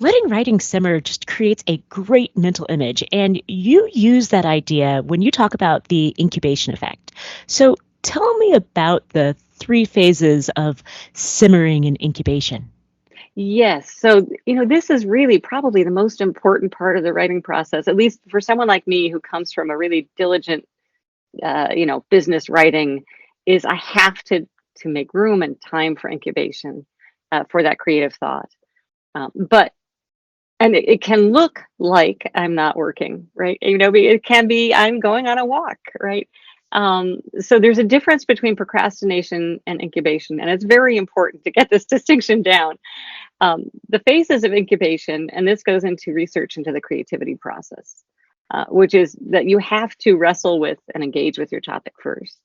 letting writing simmer just creates a great mental image. And you use that idea when you talk about the incubation effect. So tell me about the three phases of simmering and incubation. Yes. So, this is really probably the most important part of the writing process, at least for someone like me who comes from a really diligent, business writing, is I have to make room and time for incubation, for that creative thought. But and it can look like I'm not working, right? It can be I'm going on a walk, right? So there's a difference between procrastination and incubation, and it's very important to get this distinction down. The phases of incubation, and this goes into research into the creativity process, which is that you have to wrestle with and engage with your topic first.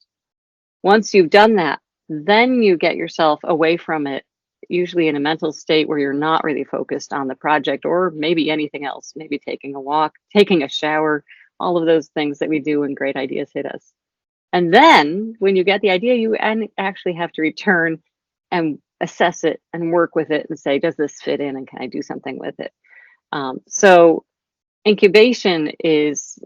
Once you've done that, then you get yourself away from it, usually in a mental state where you're not really focused on the project or maybe anything else, maybe taking a walk, taking a shower, all of those things that we do when great ideas hit us. And then when you get the idea, you actually have to return and assess it and work with it and say, does this fit in and can I do something with it? So incubation is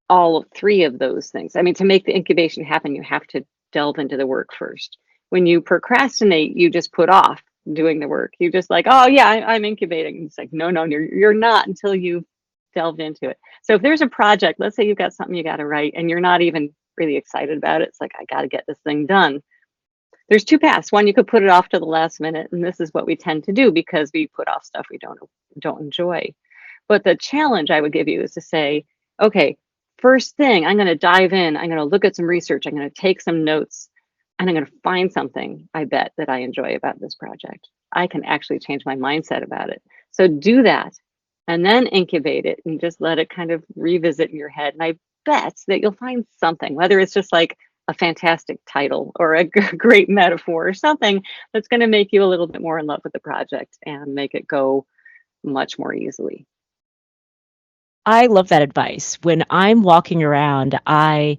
all of three of those things. I mean, to make the incubation happen, you have to delve into the work first. When you procrastinate, you just put off doing the work. You just like, oh yeah, I'm incubating. It's like, no, you're not until you've delved into it. So if there's a project, let's say you've got something you got to write and you're not even really excited about it. It's like, I got to get this thing done. There's two paths. One, you could put it off to the last minute, and this is what we tend to do because we put off stuff we don't enjoy. But the challenge I would give you is to say, okay, first thing, I'm going to dive in. I'm going to look at some research. I'm going to take some notes, and I'm going to find something I bet that I enjoy about this project. I can actually change my mindset about it. So do that, and then incubate it and just let it kind of revisit in your head. And I bet that you'll find something, whether it's just like a fantastic title or a great metaphor or something that's going to make you a little bit more in love with the project and make it go much more easily. I love that advice. When I'm walking around, I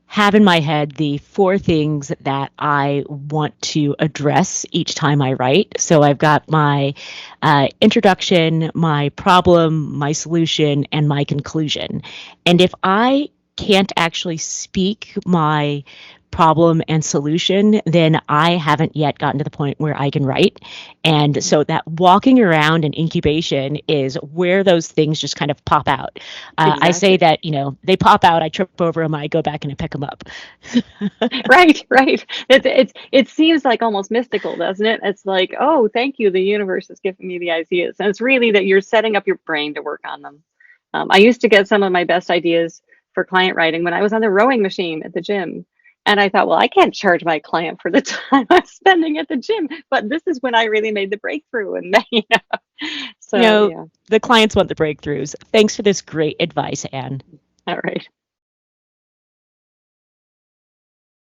have in my head the four things that I want to address each time I write. So I've got my introduction, my problem, my solution, and my conclusion. And if I can't actually speak my problem and solution, then I haven't yet gotten to the point where I can write. And so that walking around and incubation is where those things just kind of pop out. I say Exactly. that, they pop out, I trip over them, I go back and I pick them up. Right. It seems like almost mystical, doesn't it? It's like, oh, thank you, the universe is giving me the ideas, and it's really that you're setting up your brain to work on them. I used to get some of my best ideas for client writing when I was on the rowing machine at the gym. And I thought, well, I can't charge my client for the time I'm spending at the gym. But this is when I really made the breakthrough. And, You so, know, yeah. the clients want the breakthroughs. Thanks for this great advice, Anne. All right.